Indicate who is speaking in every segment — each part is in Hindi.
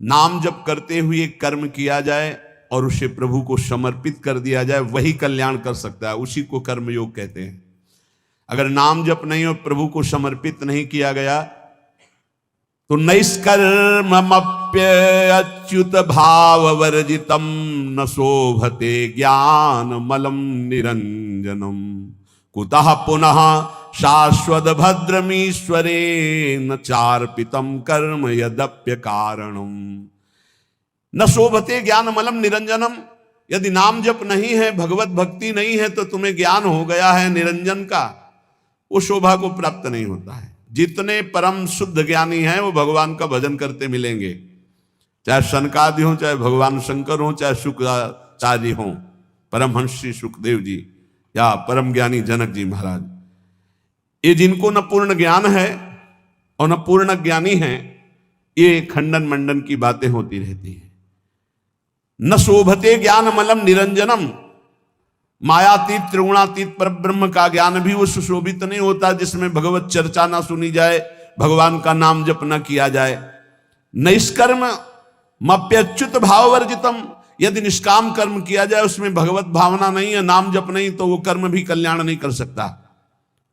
Speaker 1: नाम जप करते हुए कर्म किया जाए और उसे प्रभु को समर्पित कर दिया जाए, वही कल्याण कर सकता है, उसी को कर्मयोग कहते हैं। अगर नाम जप नहीं और प्रभु को समर्पित नहीं किया गया तो नैष्कर्मप्यच्युत भाव वर्जितम न शोभते ज्ञान मलम निरंजनम कुतः पुनः शाश्वत भद्रमीश्वरे न चार्पितम कर्म यद्यप्य कारणम। न शोभते ज्ञान मलम निरंजनम, यदि नाम जप नहीं है, भगवत भक्ति नहीं है, तो तुम्हें ज्ञान हो गया है निरंजन का, वो शोभा को प्राप्त नहीं होता है। जितने परम शुद्ध ज्ञानी हैं वो भगवान का भजन करते मिलेंगे, चाहे सनकादि हो, चाहे भगवान शंकर हो, चाहे शुक्राचार्य हो, परमहंस श्री सुखदेव जी या परम ज्ञानी जनक जी महाराज। ये जिनको न पूर्ण ज्ञान है और न पूर्ण ज्ञानी है, ये खंडन मंडन की बातें होती रहती हैं। न शोभते ज्ञान मलम निरंजनम, मायातीत त्रिगुणातीत पर ब्रह्म का ज्ञान भी वो सुशोभित नहीं होता जिसमें भगवत चर्चा ना सुनी जाए, भगवान का नाम जप न किया जाए। नैष्कर्म मप्यच्युत भाव वर्जितम, यदि निष्काम कर्म किया जाए उसमें भगवत भावना नहीं है, नाम जप नहीं, तो वो कर्म भी कल्याण नहीं कर सकता।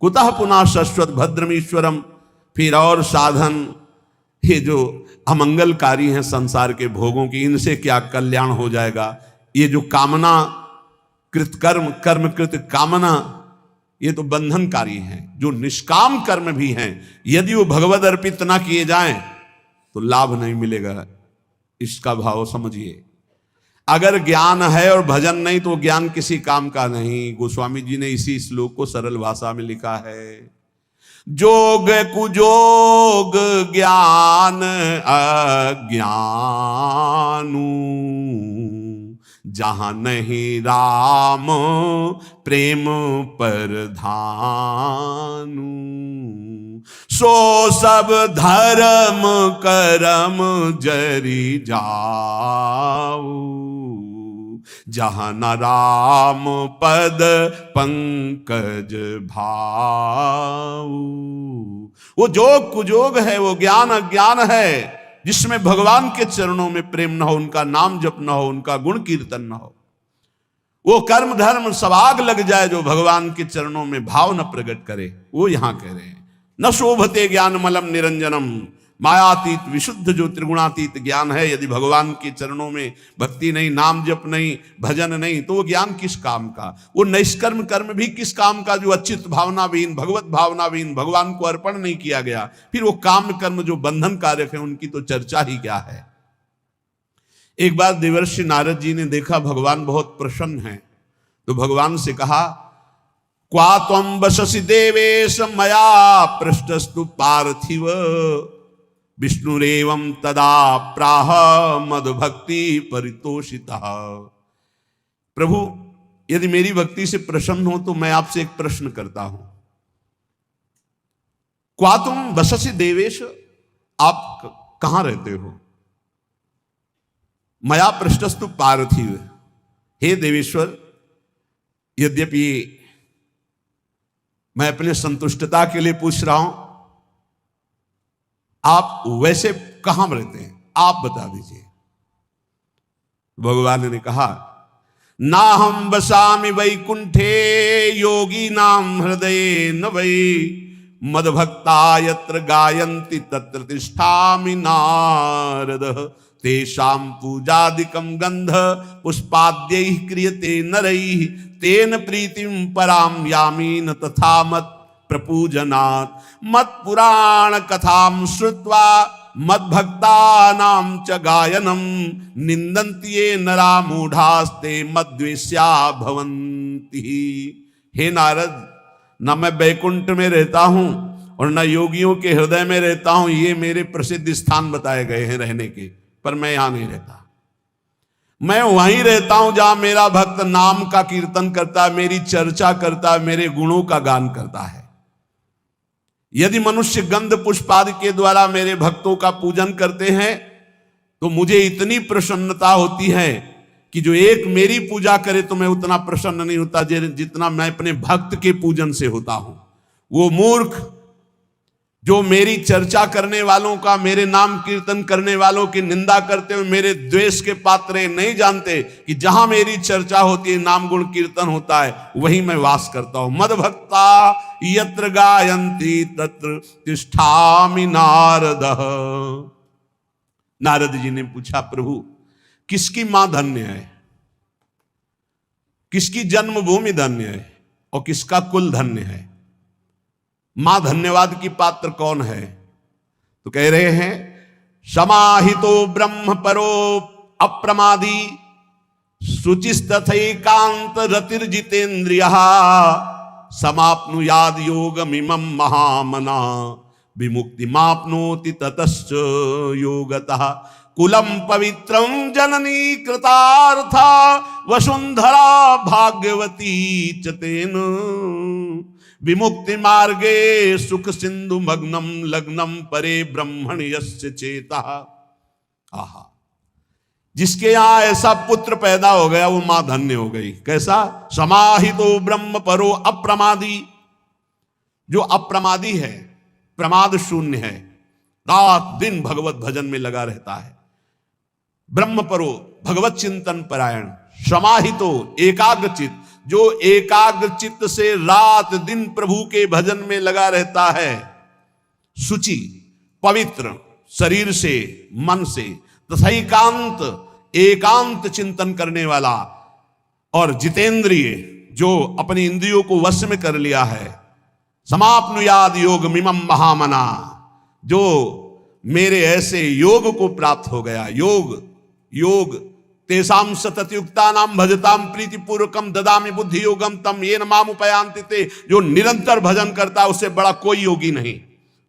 Speaker 1: कुतः पुनः शाश्वत भद्रमीश्वरम, फिर और साधन ये जो अमंगलकारी हैं संसार के भोगों की, इनसे क्या कल्याण हो जाएगा। ये जो कामना कृत कर्म, कर्म कृत कामना, ये तो बंधनकारी हैं। जो निष्काम कर्म भी हैं, यदि वो भगवद अर्पित ना किए जाएं तो लाभ नहीं मिलेगा। इसका भाव समझिए। अगर ज्ञान है और भजन नहीं तो ज्ञान किसी काम का नहीं। गोस्वामी जी ने इसी श्लोक को सरल भाषा में लिखा है, जोग कुजोग ज्ञान अज्ञानू, जहां नहीं राम प्रेम परधानु, सो सब धर्म करम जरी जाऊ, जहां न राम पद पंकज भाऊ। वो जोग कुजोग है, वो ज्ञान अज्ञान है जिसमें भगवान के चरणों में प्रेम न हो, उनका नाम जप न हो, उनका गुण कीर्तन न हो। वो कर्म धर्म सब आग लग जाए जो भगवान के चरणों में भाव न प्रकट करे, वो यहां कह रहे हैं। न शोभते ज्ञान मलम निरंजनम, मायातीत विशुद्ध जो त्रिगुणातीत ज्ञान है, यदि भगवान के चरणों में भक्ति नहीं, नाम जप नहीं, भजन नहीं, तो वो ज्ञान किस काम का। वो नैष्कर्म कर्म भी किस काम का जो अच्युत भावनाविहीन, भगवत भावनाविहीन, भगवान को अर्पण नहीं किया गया। फिर वो काम कर्म जो बंधन कारक है, उनकी तो चर्चा ही क्या है। एक बार देवर्षि नारद जी ने देखा भगवान बहुत प्रसन्न हैं, तो भगवान से कहा, क्वा त्वं वससि देवेश मया पृष्ठस्तु पार्थिव, विष्णुरेवं तदा प्राह मद्भक्ति परितोषितः। प्रभु, यदि मेरी भक्ति से प्रसन्न हो तो मैं आपसे एक प्रश्न करता हूं, क्वा तुम वससि देवेश, आप कहां रहते हो। मया पृष्ठस्तु पार्थिव, हे देवेश्वर, यद्यपि मैं अपने संतुष्टता के लिए पूछ रहा हूं, आप वैसे कहां रहते हैं, आप बता दीजिए। भगवान ने कहा, ना हम बसामि वैकुंठे योगी नाम हृदये न वै, मद्भक्ता यत्र गायन्ति तत्र तिष्ठामि नारद, तेषां पूजादिकं गंध पुष्पाद्यैः क्रियते नरैः, तेन प्रीतिं परां यामि न तथा मत् प्रपूजनात्, मत् पुराण कथां श्रुत्वा मद्भक्तानां च गायनं, निन्दन्ति ये नरा मूढ़ास्ते मद्वेष्या भवन्ति। हे नारद, न मैं बैकुंठ में रहता हूं और न योगियों के हृदय में रहता हूं, ये मेरे प्रसिद्ध स्थान बताए गए हैं रहने के, पर मैं यहां नहीं रहता। मैं वहीं रहता हूं जहां मेरा भक्त नाम का कीर्तन करता है, मेरी चर्चा करता है, मेरे गुणों का गान करता है। यदि मनुष्य गंध पुष्प आदि के द्वारा मेरे भक्तों का पूजन करते हैं तो मुझे इतनी प्रसन्नता होती है कि जो एक मेरी पूजा करे तो मैं उतना प्रसन्न नहीं होता जितना मैं अपने भक्त के पूजन से होता हूं। वो मूर्ख जो मेरी चर्चा करने वालों का, मेरे नाम कीर्तन करने वालों की निंदा करते हुए मेरे द्वेष के पात्र नहीं जानते कि जहां मेरी चर्चा होती है, नाम गुण कीर्तन होता है, वहीं मैं वास करता हूं। मद भक्ता यत्र गायन्ति तत्र तिष्ठामि नारद। नारद जी ने पूछा, प्रभु किसकी मां धन्य है, किसकी जन्मभूमि धन्य है और किसका कुल धन्य है? मां धन्यवाद की पात्र कौन है? तो कह रहे हैं, समाहितो ब्रह्म परो अप्रमादी शुचिस्तथैकांत रतिर्जितेन्द्रियः समाप्नुयाद योगमिमं महामना विमुक्तिमाप्नोति ततश्च योगतः। कुलम पवित्रम जननी कृतार्था वसुंधरा भाग्यवती च तेन विमुक्ति मार्गे सुख सिंधु मग्नम लग्नम परे ब्रह्मण यस्य चेता। आहा, जिसके यहां ऐसा पुत्र पैदा हो गया वो मां धन्य हो गई। कैसा? समाहितो ब्रह्म परो अप्रमादी, जो अप्रमादी है, प्रमाद शून्य है, रात दिन भगवत भजन में लगा रहता है। ब्रह्म परो भगवत चिंतन परायण, समाहितो एकाग्रचित, जो एकाग्रचित्त से रात दिन प्रभु के भजन में लगा रहता है। शुचि पवित्र शरीर से मन से, तथा एकांत चिंतन करने वाला, और जितेंद्रिय जो अपनी इंद्रियों को वश में कर लिया है। समाप्नुयाद योग मिमम महामना, जो मेरे ऐसे योग को प्राप्त हो गया। योग तेसाम सततयुक्ता नाम भजताम प्रीति पूर्वकम ददामि बुद्धि योगम तम येन माम उपयांति ते। जो निरंतर भजन करता है उससे बड़ा कोई योगी नहीं।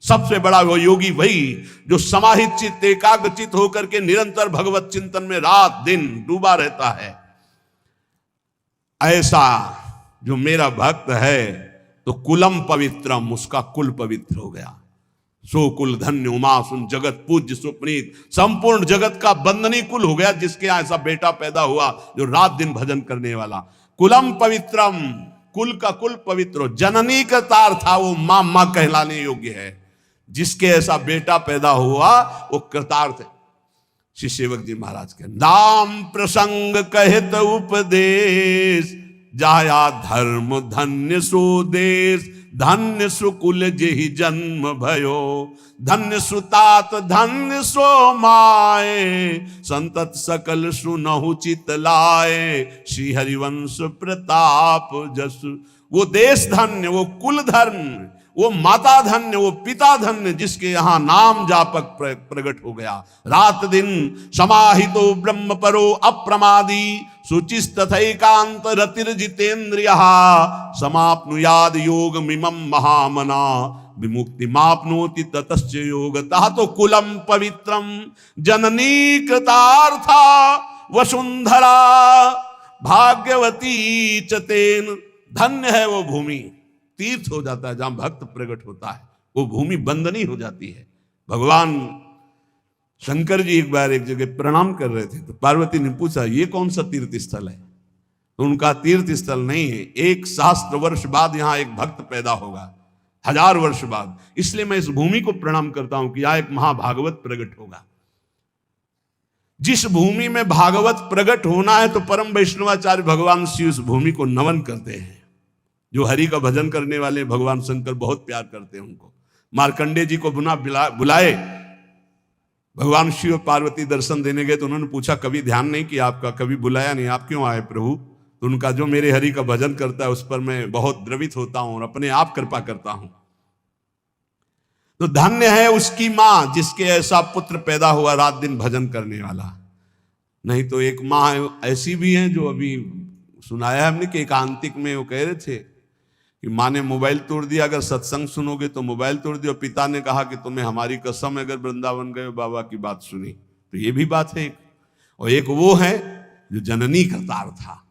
Speaker 1: सबसे बड़ा वो योगी वही जो समाहित चित्त एकाग्रचित होकर के निरंतर भगवत चिंतन में रात दिन डूबा रहता है। ऐसा जो मेरा भक्त है तो कुलम पवित्रम, उसका कुल पवित्र हो गया। सो कुल धन्य उमासुन जगत पूज्य सुप्रीत, संपूर्ण जगत का बंदनी कुल हो गया जिसके यहां ऐसा बेटा पैदा हुआ जो रात दिन भजन करने वाला। कुलम पवित्रम, कुल का कुल पवित्र हो। जननी का तार था, वो मां कहलाने योग्य है। जिसके ऐसा बेटा पैदा हुआ वो कृतार्थ है। श्री सेवक जी महाराज के नाम प्रसंग कहत उपदेश, जाया धर्म धन्य सो देश। धन्य सुकुल जेहि जन्म भयो, धन्य सुतात धन्य सो माए। संतत सकल सुनहु चित लाए, श्री हरिवंश प्रताप जसु। वो देश धन्य, वो कुल धन्य, वो माता धन्य, वो पिता धन्य, जिसके यहां नाम जापक प्रकट हो गया। रात दिन समाहितो ब्रह्म परो अप्रमादी, शुचिस्तथैकांत रतिर्जितेन्द्रियः समाप्नुयाद योग मिमम महामना विमुक्ति माप्नोति ततश्च योगतः। तो कुलम पवित्रम जननी कृतार्था वसुंधरा भाग्यवती च तेन। धन्य है वो भूमि, तीर्थ हो जाता है जहां भक्त प्रकट होता है, वो भूमि बंदनी हो जाती है। भगवान शंकर जी एक बार एक जगह प्रणाम कर रहे थे तो पार्वती ने पूछा ये कौन सा तीर्थ स्थल है? तो उनका तीर्थ स्थल नहीं है, 1 सहस्त्र वर्ष बाद यहां एक भक्त पैदा होगा, 1000 वर्ष बाद। इसलिए मैं इस भूमि को प्रणाम करता हूं कि यहां एक महाभागवत प्रकट होगा। जिस भूमि में भागवत प्रकट होना है तो परम वैष्णवाचार्य भगवान श्री उस भूमि को नमन करते हैं। जो हरि का भजन करने वाले भगवान शंकर बहुत प्यार करते हैं उनको। मार्कंडे जी को बुलाए, भगवान शिव और पार्वती दर्शन देने गए तो उन्होंने पूछा कभी ध्यान नहीं किया आपका, कभी बुलाया नहीं, आप क्यों आए प्रभु? तो उनका जो मेरे हरि का भजन करता है उस पर मैं बहुत द्रवित होता हूं और अपने आप कृपा करता हूं। तो धन्य है उसकी मां जिसके ऐसा पुत्र पैदा हुआ रात दिन भजन करने वाला। नहीं तो एक मां ऐसी भी है जो अभी सुनाया हमने कि एकांतिक में वो कह रहे थे कि माँ ने मोबाइल तोड़ दिया, अगर सत्संग सुनोगे तो मोबाइल तोड़ दिया। पिता ने कहा कि तुम्हें हमारी कसम अगर वृंदावन गए बाबा की बात सुनी। तो ये भी बात है एक। और एक वो है जो जननी का तार था,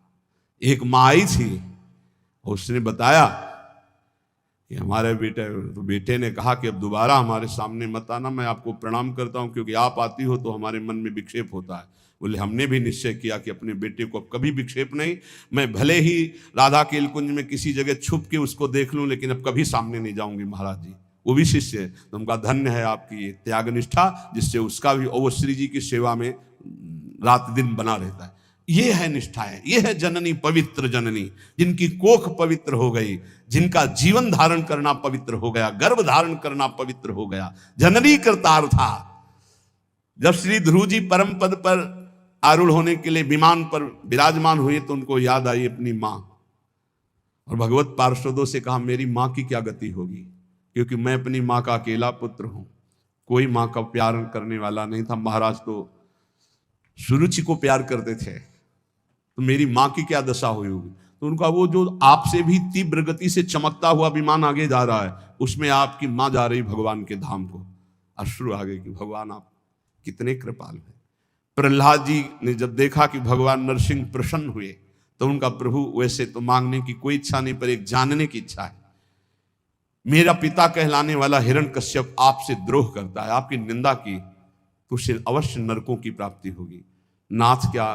Speaker 1: एक माँ आई थी और उसने बताया कि हमारे बेटे ने कहा कि अब दोबारा हमारे सामने मत आना, मैं आपको प्रणाम करता हूँ क्योंकि आप आती हो तो हमारे मन में विक्षेप होता है। बोले हमने भी निश्चय किया कि अपने बेटे को अब कभी विक्षेप नहीं, मैं भले ही राधा के कुंज में किसी जगह छुप के उसको देख लूं लेकिन अब कभी सामने नहीं जाऊंगी महाराज जी। वो भी शिष्य है। तो उनका धन्य है आपकी ये त्याग निष्ठा, जिससे उसका भी, और वो श्री जी की सेवा में रात दिन बना रहता है। ये है निष्ठाएं, ये है जननी, पवित्र जननी, जिनकी कोख पवित्र हो गई, जिनका जीवन धारण करना पवित्र हो गया, गर्भ धारण करना पवित्र हो गया। जननी कृतार्था। जब श्री ध्रुव जी परम पद पर आरूढ़ होने के लिए विमान पर विराजमान हुए तो उनको याद आई अपनी माँ, और भगवत पार्षदों से कहा मेरी माँ की क्या गति होगी, क्योंकि मैं अपनी माँ का अकेला पुत्र हूं, कोई माँ का प्यार करने वाला नहीं था। महाराज तो सुरुचि को प्यार करते थे, तो मेरी माँ की क्या दशा हुई होगी। तो उनका वो जो आपसे भी तीव्र गति से चमकता हुआ विमान आगे जा रहा है, उसमें आपकी माँ जा रही भगवान के धाम को। अश्रु आ गए कि भगवान आप कितने कृपालु हैं। प्रहलाद जी ने जब देखा कि भगवान नरसिंह प्रसन्न हुए, तो उनका प्रभु वैसे तो मांगने की कोई इच्छा नहीं, पर एक जानने की इच्छा है। मेरा पिता कहलाने वाला हिरण्यकश्यप आपसे द्रोह करता है, आपकी निंदा की तो उसे अवश्य नरकों की प्राप्ति होगी। नाथ, क्या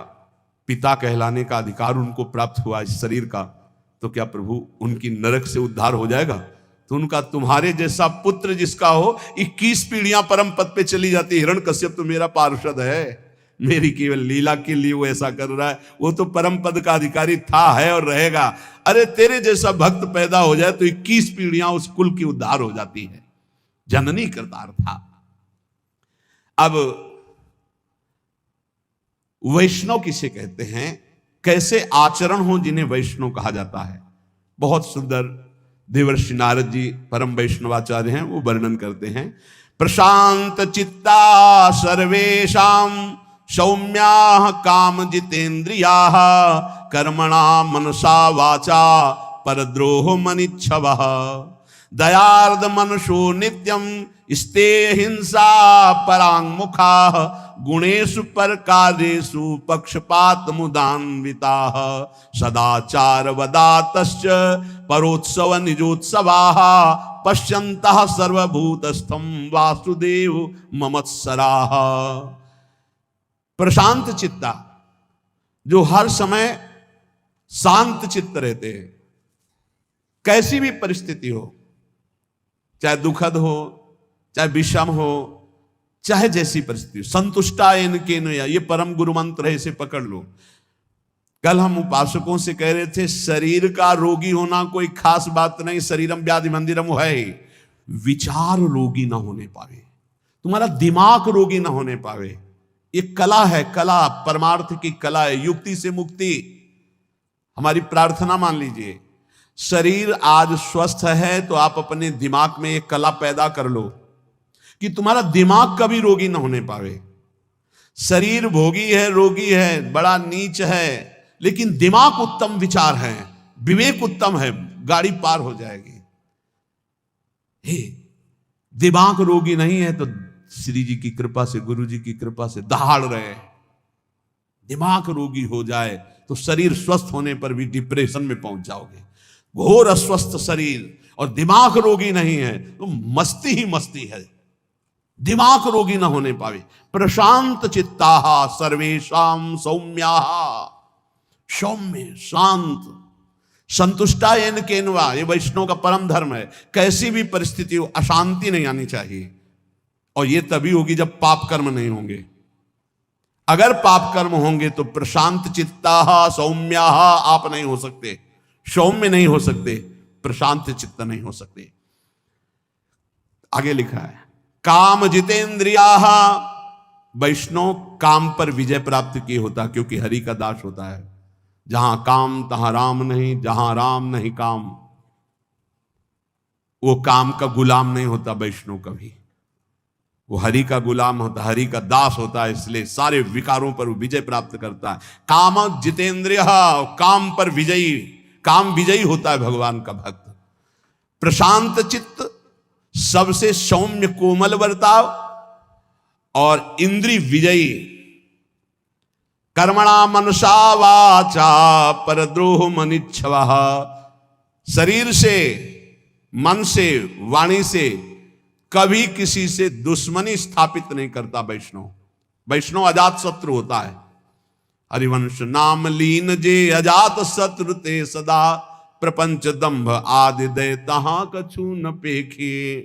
Speaker 1: पिता कहलाने का अधिकार उनको प्राप्त हुआ इस शरीर का, तो क्या प्रभु उनकी नरक से उद्धार हो जाएगा। तो उनका तुम्हारे जैसा पुत्र जिसका हो 21 पीढ़ियां परम पद पे चली जाती। हिरण्यकश्यप तो मेरा पार्षद है, मेरी केवल लीला के लिए वो ऐसा कर रहा है, वो तो परम पद का अधिकारी था, है और रहेगा। अरे तेरे जैसा भक्त पैदा हो जाए तो 21 पीढ़ियां उस कुल की उद्धार हो जाती है। जननी कृतार्था। अब वैष्णव किसे कहते हैं, कैसे आचरण हो जिन्हें वैष्णव कहा जाता है, बहुत सुंदर देवर्षि नारद जी परम वैष्णवाचार्य हैं, वो वर्णन करते हैं। प्रशांत चित्ता सर्वेषां सौम्या काम जितेन्द्रिया कर्मणा मनसा वाचा परद्रोह मनिच्छवः दयार्द मनुषो नित्यम स्ते हिंसा परांगमुखा गुणेषु पर कार्येषु पक्षपात मुदान्विता सदाचार वदातश्च परोत्सव निजोत्सवाः पश्यन्तः सर्वभूतस्थं वासुदेव ममत्सराः। प्रशांत चित्ता, जो हर समय शांत चित्त रहते हैं, कैसी भी परिस्थिति हो, चाहे दुखद हो, चाहे विषम हो, चाहे जैसी परिस्थिति हो। संतुष्टा येन केनया, ये परम गुरु मंत्र है, इसे पकड़ लो। कल हम उपासकों से कह रहे थे, शरीर का रोगी होना कोई खास बात नहीं, शरीरम व्याधि मंदिरम है। विचार रोगी ना होने पावे, तुम्हारा दिमाग रोगी ना होने पावे, ये कला है, कला परमार्थ की कला है, युक्ति से मुक्ति। हमारी प्रार्थना मान लीजिए, शरीर आज स्वस्थ है तो आप अपने दिमाग में एक कला पैदा कर लो कि तुम्हारा दिमाग कभी रोगी ना होने पावे। शरीर भोगी है, रोगी है, बड़ा नीच है, लेकिन दिमाग उत्तम विचार है, विवेक उत्तम है, गाड़ी पार हो जाएगी। हे, दिमाग रोगी नहीं है तो श्री जी की कृपा से, गुरु जी की कृपा से दहाड़ रहे। दिमाग रोगी हो जाए तो शरीर स्वस्थ होने पर भी डिप्रेशन में पहुंच जाओगे। घोर अस्वस्थ शरीर और दिमाग रोगी नहीं है तो मस्ती ही मस्ती है, दिमाग रोगी ना होने पावे। प्रशांत चित्ताः सर्वेषां सौम्याः, सौम्य शांत। संतुष्टा येन केनवा, ये वैष्णव का परम धर्म है। कैसी भी परिस्थिति हो, अशांति नहीं आनी चाहिए, और ये तभी होगी जब पाप कर्म नहीं होंगे। अगर पाप कर्म होंगे तो प्रशांत चित्ताः सौम्याः आप नहीं हो सकते, सौम्य नहीं हो सकते, प्रशांत चित्त नहीं हो सकते। आगे लिखा है काम जितेंद्रियाः, वैष्णव काम पर विजय प्राप्त किए होता, क्योंकि हरि का दास होता है। जहां काम तहां राम नहीं, जहां राम नहीं काम। वो काम का गुलाम नहीं होता वैष्णव कभी, वो हरि का गुलाम होता, हरि का दास होता है, इसलिए सारे विकारों पर वो विजय प्राप्त करता है। काम जितेंद्रिय, काम पर विजयी, काम विजयी होता है भगवान का भक्त। प्रशांत चित्त, सबसे सौम्य कोमल बर्ताव और इंद्रिय विजयी। कर्मणा मनसा वाचा परद्रोह मनिच्छवः, शरीर से, मन से, वाणी से कभी किसी से दुश्मनी स्थापित नहीं करता वैष्णव। वैष्णव अजात शत्रु होता है। हरिवंश नाम लीन जे अजात शत्रु ते सदा, प्रपंच दंभ आदि दय तहां कछु न पेखे।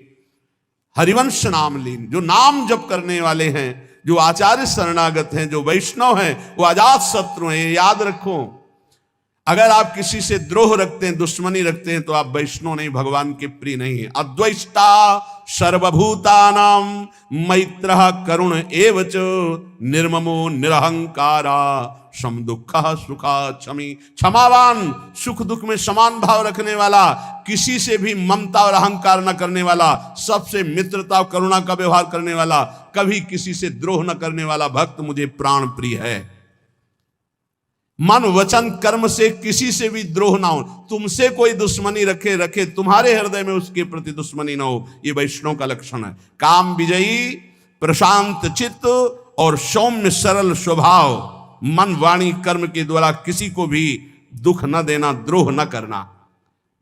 Speaker 1: हरिवंश नाम लीन, जो नाम जप करने वाले हैं, जो आचार्य शरणागत हैं, जो वैष्णव हैं, वो अजात शत्रु हैं, याद रखो। अगर आप किसी से द्रोह रखते हैं, दुश्मनी रखते हैं, तो आप वैष्णव नहीं, भगवान के प्रिय नहीं है। अद्वैष्टा सर्वभूतानां मैत्रः करुण एवच निर्ममो निरहंकारा सम दुख सुखा क्षमी, क्षमावान, सुख दुख में समान भाव रखने वाला, किसी से भी ममता और अहंकार न करने वाला, सबसे मित्रता और करुणा का व्यवहार करने वाला, कभी किसी से द्रोह न करने वाला भक्त मुझे प्राण प्रिय है। मन वचन कर्म से किसी से भी द्रोह ना हो। तुमसे कोई दुश्मनी रखे, तुम्हारे हृदय में उसके प्रति दुश्मनी ना हो, ये वैष्णव का लक्षण है। काम विजयी, प्रशांत चित्त और सौम्य सरल स्वभाव, मन वाणी कर्म के द्वारा किसी को भी दुख न देना, द्रोह न करना।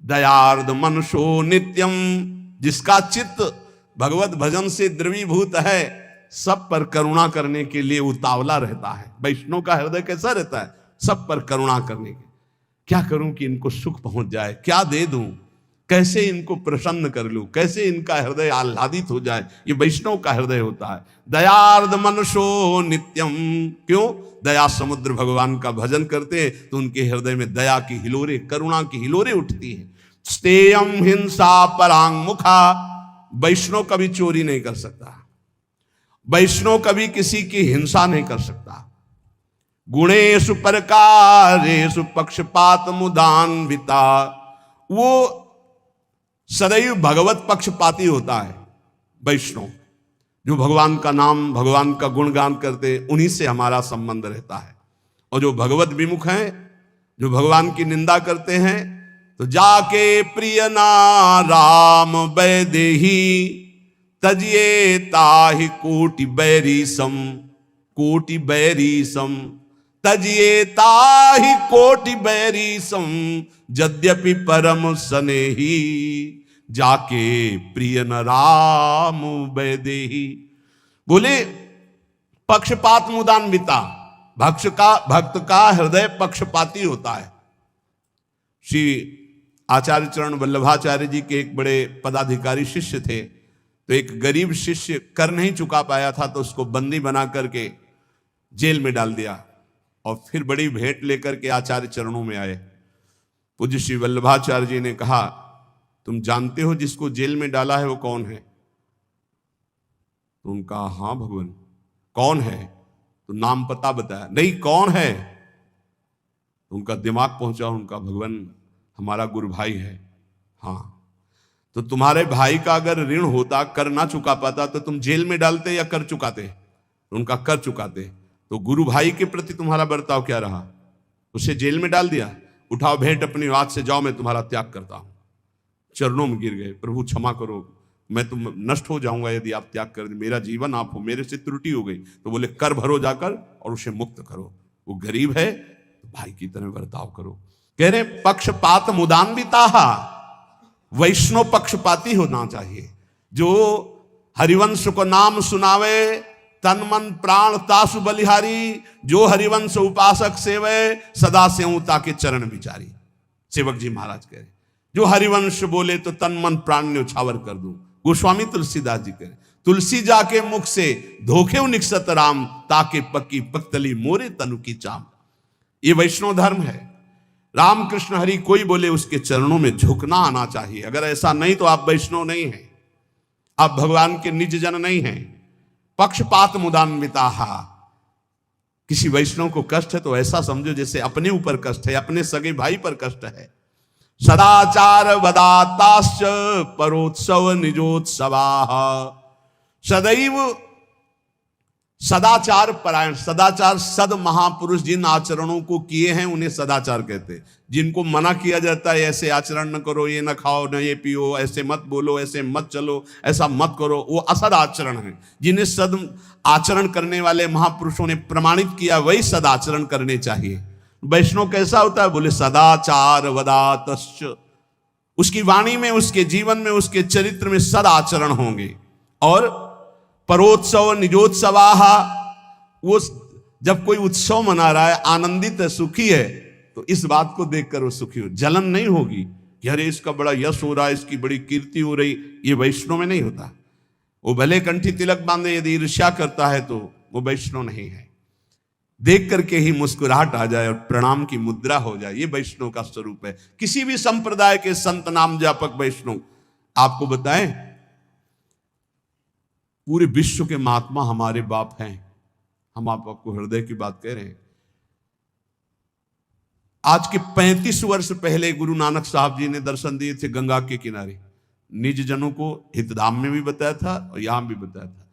Speaker 1: दयार्द मनुष्यो नित्यम, जिसका चित्त भगवत भजन से द्रवीभूत है, सब पर करुणा करने के लिए उतावला रहता है। वैष्णव का हृदय कैसा रहता है? सब पर करुणा करने के, क्या करूं कि इनको सुख पहुंच जाए, क्या दे दूं, कैसे इनको प्रसन्न कर लूं, कैसे इनका हृदय आह्लादित हो जाए, ये वैष्णव का हृदय होता है। दयार्द मनुष्यो नित्यम, क्यों? दया समुद्र भगवान का भजन करते हैं तो उनके हृदय में दया की हिलोरे, करुणा की हिलोरे उठती हैं। स्तेयम हिंसा परांग मुखा, वैष्णव कभी चोरी नहीं कर सकता, वैष्णव कभी किसी की हिंसा नहीं कर सकता। गुणेषु परकारेषु पक्षपात मुदान्विता, वो सदैव भगवत पक्षपाती होता है। वैष्णव जो भगवान का नाम, भगवान का गुणगान करते, उन्हीं से हमारा संबंध रहता है। और जो भगवत विमुख हैं, जो भगवान की निंदा करते हैं, तो जाके प्रिय ना राम वैदेही तजिए ताहि कोटि बैरी सम, कोटि बैरी सम तजिए ताहि कोटि बैरी सम, यद्यपि परम स्नेही जाके प्रिय न राम वैदेही। बोले पक्षपात मुदान्विता, भक्त का हृदय पक्षपाती होता है। श्री आचार्य चरण वल्लभाचार्य जी के एक बड़े पदाधिकारी शिष्य थे, तो एक गरीब शिष्य कर नहीं चुका पाया था, तो उसको बंदी बना करके जेल में डाल दिया और फिर बड़ी भेंट लेकर के आचार्य चरणों में आए। पूज्य श्री वल्लभाचार्य जी ने कहा, तुम जानते हो जिसको जेल में डाला है वो कौन है? तो उनका हाँ भगवान। कौन है? तो नाम पता बताया। नहीं, कौन है? तो उनका दिमाग पहुंचा, उनका भगवान हमारा गुरु भाई है। हाँ, तो तुम्हारे भाई का अगर ऋण होता, कर ना चुका पाता, तो तुम जेल में डालते या कर चुकाते? तो उनका कर चुकाते। तो गुरु भाई के प्रति तुम्हारा बर्ताव क्या रहा? उसे जेल में डाल दिया। उठाओ भेंट अपनी हाथ से, जाओ मैं तुम्हारा त्याग करता हूं। चरणों में गिर गए, प्रभु क्षमा करो, मैं तुम नष्ट हो जाऊंगा यदि आप त्याग कर दे, मेरा जीवन आप हो, मेरे से त्रुटि हो गई। तो बोले कर भरो जाकर और उसे मुक्त करो, वो गरीब है तो भाई की तरह बर्ताव करो। कह रहे पक्षपात मुदान्विता, वैष्णव पक्षपाती होना चाहिए। जो हरिवंश को नाम सुनावे, तन मन प्राण तासु बलिहारी, जो हरिवंश उपासक सेवे, सदा सेवता के चरण विचारी। सेवक जी महाराज कह रहे, जो हरिवंश बोले तो तन मन प्राण न्योछावर कर दूं। गोस्वामी तुलसीदास जी कह रहे, तुलसी जाके मुख से धोखे निकसत राम, ताके पक्की पक्तली मोरे तनु की चाम। ये वैष्णव धर्म है। रामकृष्ण हरि कोई बोले उसके चरणों में झुकना आना चाहिए। अगर ऐसा नहीं तो आप वैष्णव नहीं हैं, आप भगवान के निज जन नहीं हैं। पक्षपात मुदान्विता, किसी वैष्णव को कष्ट है तो ऐसा समझो जैसे अपने ऊपर कष्ट है, अपने सगे भाई पर कष्ट है। सदाचार वदाताश्च परोत्सव निजोत्सवा, सदैव सदाचार परायण, सदाचार सद महापुरुष जिन आचरणों को किए हैं उन्हें सदाचार कहते हैं। जिनको मना किया जाता है ऐसे आचरण न करो, ये न खाओ, न ये पियो, ऐसे मत बोलो, ऐसे मत चलो, ऐसा मत करो, वो असद आचरण है। जिन्हें सद आचरण करने वाले महापुरुषों ने प्रमाणित किया वही सदाचरण करने चाहिए। वैष्णव कैसा होता है? बोले सदाचार वदातश्च, उसकी वाणी में, उसके जीवन में, उसके चरित्र में सदाचरण होंगे। और परोत्सव निजोत्सवाहा, वो जब कोई उत्सव मना रहा है, आनंदित है, सुखी है, तो इस बात को देखकर वो सुखी हो, जलन नहीं होगी कि अरे इसका बड़ा यश हो रहा है, इसकी बड़ी कीर्ति हो रही। ये वैष्णव में नहीं होता। वो भले कंठी तिलक बांधे, यदि ईर्ष्या करता है तो वो वैष्णव नहीं है। देख करके ही मुस्कुराहट आ जाए और प्रणाम की मुद्रा हो जाए, ये वैष्णव का स्वरूप है। किसी भी संप्रदाय के संत नाम जापक वैष्णव आपको बताएं, पूरे विश्व के महात्मा हमारे बाप हैं। हम आपको हृदय की बात कह रहे हैं। आज के 35 वर्ष पहले गुरु नानक साहब जी ने दर्शन दिए थे गंगा के किनारे। निज जनों को हितधाम में भी बताया था और यहां भी बताया था।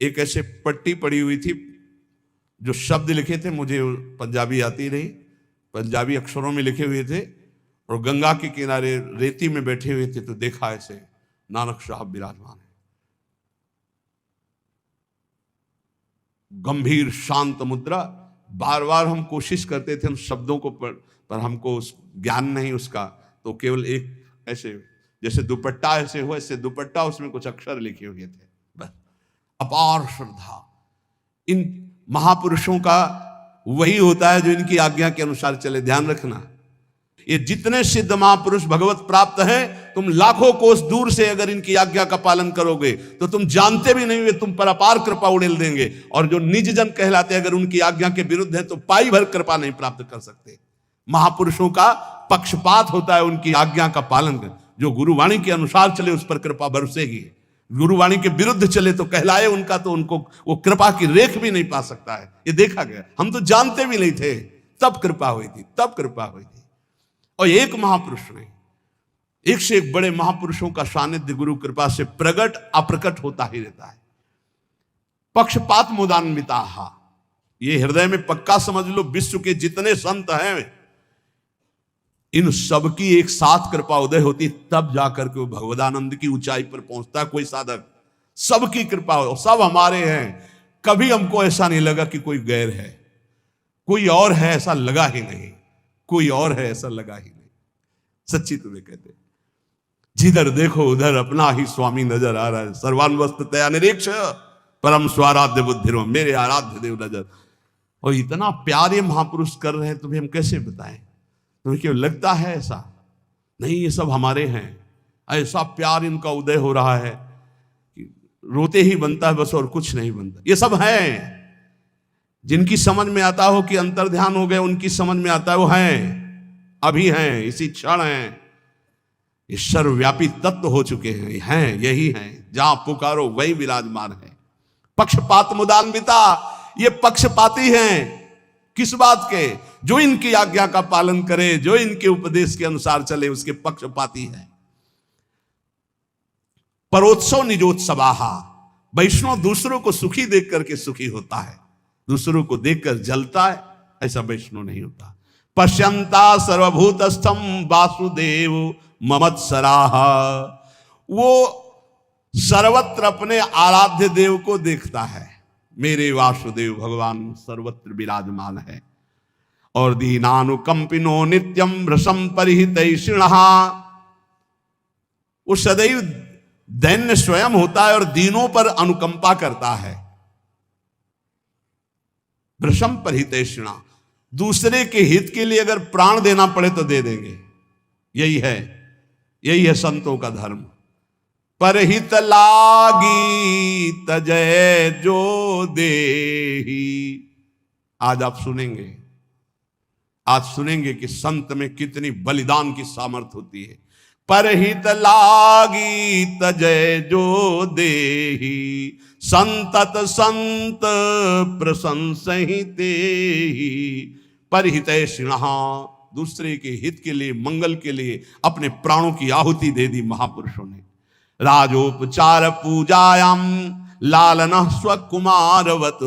Speaker 1: एक ऐसे पट्टी पड़ी हुई थी, जो शब्द लिखे थे, मुझे पंजाबी आती रही, पंजाबी अक्षरों में लिखे हुए थे, और गंगा के किनारे रेती में बैठे हुए थे। तो देखा ऐसे नानक साहब विराजमान है, गंभीर शांत मुद्रा। बार बार हम कोशिश करते थे उन शब्दों को पर हमको ज्ञान नहीं उसका, तो केवल एक ऐसे जैसे दुपट्टा ऐसे हो, ऐसे दुपट्टा, उसमें कुछ अक्षर लिखे हुए थे बस। अपार श्रद्धा। इन महापुरुषों का वही होता है जो इनकी आज्ञा के अनुसार चले। ध्यान रखना, ये जितने सिद्ध महापुरुष भगवत प्राप्त हैं, तुम लाखों कोस दूर से अगर इनकी आज्ञा का पालन करोगे तो तुम जानते भी नहीं वे तुम पर अपार कृपा उड़ेल देंगे। और जो निज जन कहलाते अगर उनकी आज्ञा के विरुद्ध है तो पाई भर कृपा नहीं प्राप्त कर सकते। महापुरुषों का पक्षपात होता है उनकी आज्ञा का पालन कर। जो गुरुवाणी के अनुसार चले उस पर कृपा बरसेगी, गुरुवाणी के विरुद्ध चले तो कहलाए उनका, तो उनको वो कृपा की रेख भी नहीं पा सकता है। ये देखा गया, हम तो जानते भी नहीं थे, तब कृपा हुई थी, तब कृपा हुई थी। और एक महापुरुष ने, एक से एक बड़े महापुरुषों का सानिध्य गुरु कृपा से प्रकट अप्रकट होता ही रहता है। पक्षपात मुदान्विता, ये हृदय में पक्का समझ लो, विश्व के जितने संत हैं इन सबकी एक साथ कृपा उदय होती, तब जाकर के वो भगवदानंद की ऊंचाई पर पहुंचता है कोई साधक। सबकी कृपा हो, सब हमारे हैं। कभी हमको ऐसा नहीं लगा कि कोई गैर है, कोई और है ऐसा लगा ही नहीं, कोई और है ऐसा लगा ही नहीं। सच्ची तुम्हें कहते, जिधर देखो उधर अपना ही स्वामी नजर आ रहा है। सर्वान्वस्ततया निरीक्ष परम स्वाराध्य बुद्धिरो, मेरे आराध्य देव नजर। और इतना प्यार ये महापुरुष कर रहे हैं, तुम्हें हम कैसे बताएं। तुम्हें क्यों लगता है ऐसा? नहीं, ये सब हमारे हैं। ऐसा प्यार इनका उदय हो रहा है कि रोते ही बनता है बस, और कुछ नहीं बनता। ये सब हैं जिनकी समझ में आता हो कि अंतर ध्यान हो गए, उनकी समझ में आता है वो हैं, अभी हैं, इसी क्षण हैं। ये सर्वव्यापी तत्व हो चुके हैं, यही हैं, जहां पुकारो वही विराजमान है। पक्षपात मुदान्विता, ये पक्षपाती हैं। किस बात के? जो इनकी आज्ञा का पालन करे, जो इनके उपदेश के अनुसार चले, उसके पक्षपाती है। परोत्सव निजोत्सवाहा, वैष्णव दूसरों को सुखी देख करके सुखी होता है, दूसरों को देखकर जलता है, ऐसा वैष्णव नहीं होता। पश्यंता सर्वभूतस्थम वासुदेव ममत्सराः, वो सर्वत्र अपने आराध्य देव को देखता है। मेरे वासुदेव भगवान सर्वत्र विराजमान है। और दीनानुकंपिनो नित्यम रसम परिहितैषिणः, वो सदैव दैन्य स्वयं होता है और दीनों पर अनुकंपा करता है। रसम परिहितैषिणः, दूसरे के हित के लिए अगर प्राण देना पड़े तो दे देंगे। यही है संतों का धर्म। परहित लागी तजय जो देही। आज आप सुनेंगे कि संत में कितनी बलिदान की सामर्थ्य होती है। परहित लागी तजय जो देही, संतत संत प्रशंसहिते। परिहितैषिणः, दूसरे के हित के लिए, मंगल के लिए अपने प्राणों की आहुति दे दी महापुरुषों ने। राजोपचार पूजायाम लालना स्वकुमारवत,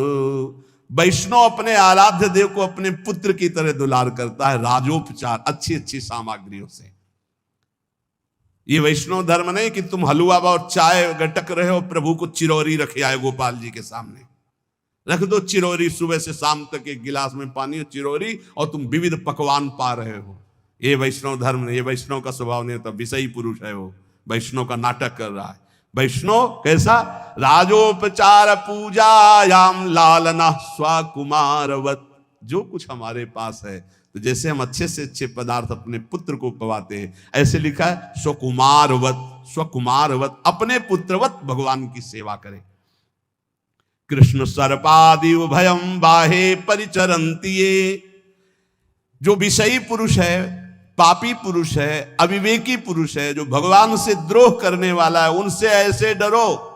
Speaker 1: वैष्णव अपने आराध्य देव को अपने पुत्र की तरह दुलार करता है। राजोपचार, अच्छी अच्छी सामग्रियों से। ये वैष्णव धर्म नहीं कि तुम हलवा और चाय गटक रहे हो, प्रभु को चिरौरी रखे आए गोपाल जी के सामने। रख दो चिरौरी, सुबह से शाम तक एक गिलास में पानी और चिरौरी, और तुम विविध पकवान पा रहे हो। ये वैष्णव धर्म नहीं, ये वैष्णव का स्वभाव नहीं होता। विषयी पुरुष है वो, वैष्णव का नाटक कर रहा है। वैष्णव कैसा? राजोपचार पूजायाम लालना स्वकुमारवत, जो कुछ हमारे पास है तो जैसे हम अच्छे से अच्छे पदार्थ अपने पुत्र को पवाते हैं, ऐसे लिखा है स्वकुमारवत अपने पुत्रवत भगवान की सेवा करें। कृष्ण सर्पादि उभयम बाहे परिचरंती, जो विषयी पुरुष है, पापी पुरुष है, अविवेकी पुरुष है, जो भगवान से द्रोह करने वाला है, उनसे ऐसे डरो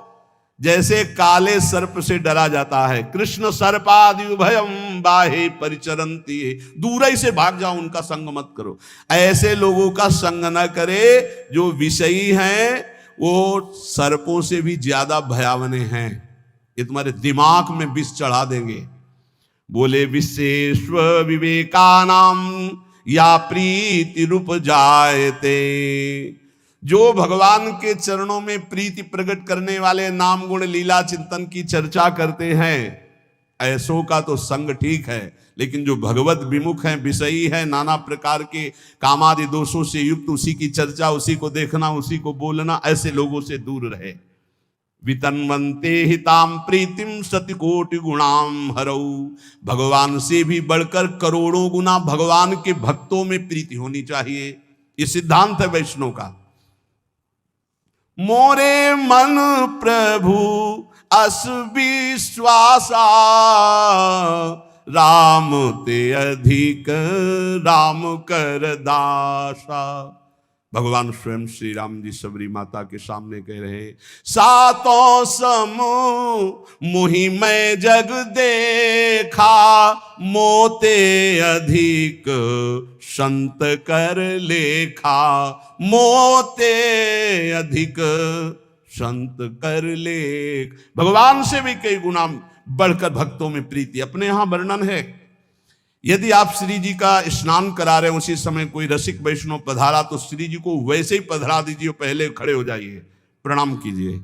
Speaker 1: जैसे काले सर्प से डरा जाता है। कृष्ण सर्पादि उभयम बाहे परिचरंती, दूर ही से भाग जाओ, उनका संग मत करो। ऐसे लोगों का संग न करे जो विषयी हैं, वो सर्पों से भी ज्यादा भयावने हैं, ये तुम्हारे दिमाग में विष चढ़ा देंगे। बोले विशेष्व विवेकानाम या प्रीति रूप जायते, जो भगवान के चरणों में प्रीति प्रकट करने वाले नाम गुण लीला चिंतन की चर्चा करते हैं, ऐसों का तो संग ठीक है, लेकिन जो भगवत विमुख हैं, विषयी हैं, नाना प्रकार के कामादि दोषों से युक्त, उसी की चर्चा, उसी को देखना, उसी को बोलना, ऐसे लोगों से दूर रहे। वितन्वन्ते हिताम प्रीतिम सतिकोटि गुणाम हरऊ, भगवान से भी बढ़कर करोड़ों गुना भगवान के भक्तों में प्रीति होनी चाहिए, ये सिद्धांत है वैष्णव का। मोरे मन प्रभु अस विश्वासा, राम ते अधिक राम कर दासा। भगवान स्वयं श्री राम जी सबरी माता के सामने कह रहे हैं, सातों समूह मुहि मैं जग देखा, मोते अधिक संत कर लेखा, मोते अधिक संत कर लेख। भगवान से भी कई गुना बढ़कर भक्तों में प्रीति। अपने यहां वर्णन है, यदि आप श्री जी का स्नान करा रहे हैं, उसी समय कोई रसिक वैष्णव पधारा, तो श्री जी को वैसे ही पधरा दीजिए, पहले खड़े हो जाइए, प्रणाम कीजिए,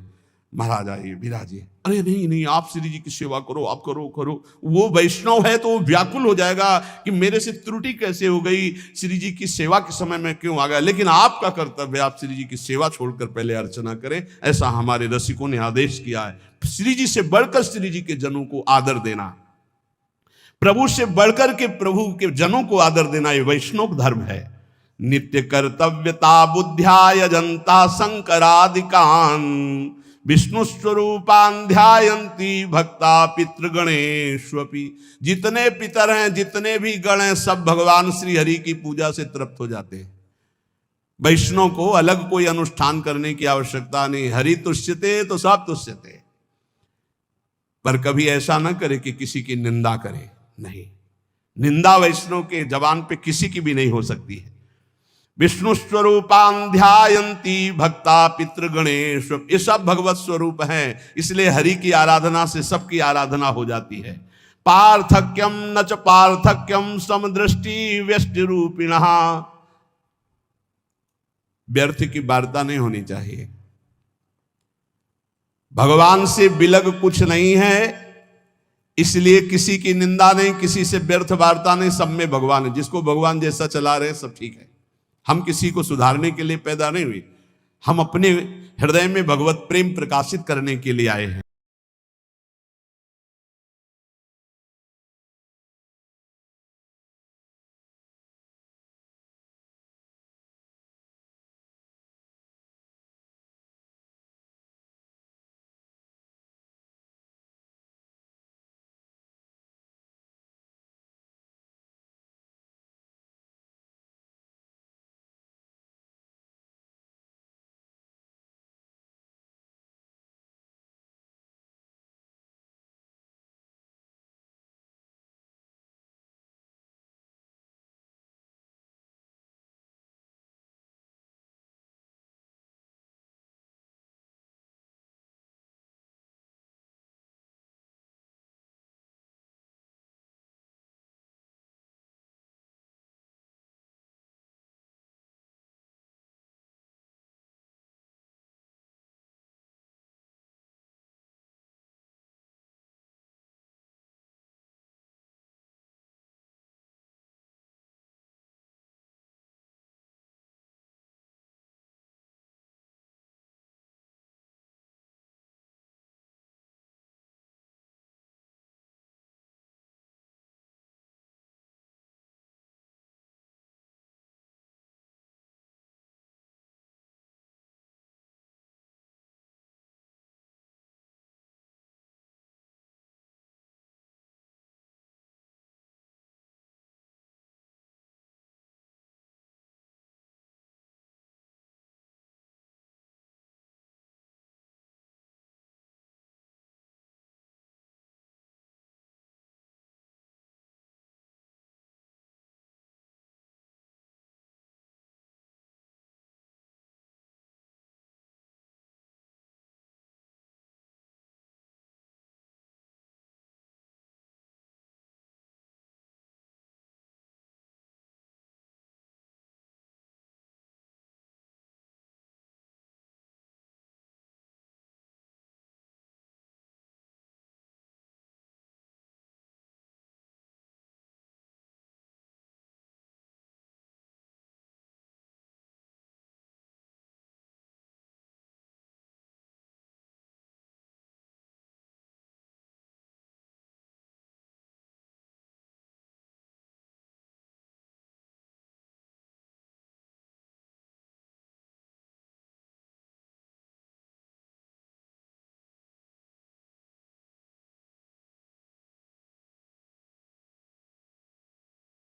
Speaker 1: महाराज आइए, विराजिए। अरे नहीं नहीं, आप श्री जी की सेवा करो, आप करो करो। वो वैष्णव है तो वो व्याकुल हो जाएगा कि मेरे से त्रुटि कैसे हो गई, श्री जी की सेवा के समय में क्यों आ गया। लेकिन आपका कर्तव्य, आप श्री जी की सेवा छोड़कर पहले अर्चना करें, ऐसा हमारे रसिकों ने आदेश किया है। श्री जी से बढ़कर श्री जी के जनों को आदर देना, प्रभु से बढ़कर के प्रभु के जनों को आदर देना, ये वैष्णव धर्म है। नित्य कर्तव्यता बुद्ध्याय जनता शंकरादिकान, विष्णु स्वरूपान ध्यायन्ति भक्ता पितृगणेष्वपि। जितने पितर हैं, जितने भी गण हैं, सब भगवान श्री हरि की पूजा से तृप्त हो जाते हैं। वैष्णव को अलग कोई अनुष्ठान करने की आवश्यकता नहीं। हरि तुष्यते तो सब तुष्यते। पर कभी ऐसा ना करे कि किसी की निंदा करे, नहीं, निंदा वैष्णव के जबान पे किसी की भी नहीं हो सकती है। विष्णु स्वरूपान ध्यायन्ति भक्ता पितृगणेश, ये सब भगवत स्वरूप हैं, इसलिए हरि की आराधना से सबकी आराधना हो जाती है। पार्थक्यम न च पार्थक्यम समदृष्टि व्यष्टि रूपिणः, व्यर्थ की वार्ता नहीं होनी चाहिए। भगवान से बिलग कुछ नहीं है, इसलिए किसी की निंदा नहीं, किसी से व्यर्थ वार्ता नहीं, सब में भगवान है। जिसको भगवान जैसा चला रहे सब ठीक है। हम किसी को सुधारने के लिए पैदा नहीं हुए, हम अपने हृदय में भगवत प्रेम प्रकाशित करने के लिए आए हैं।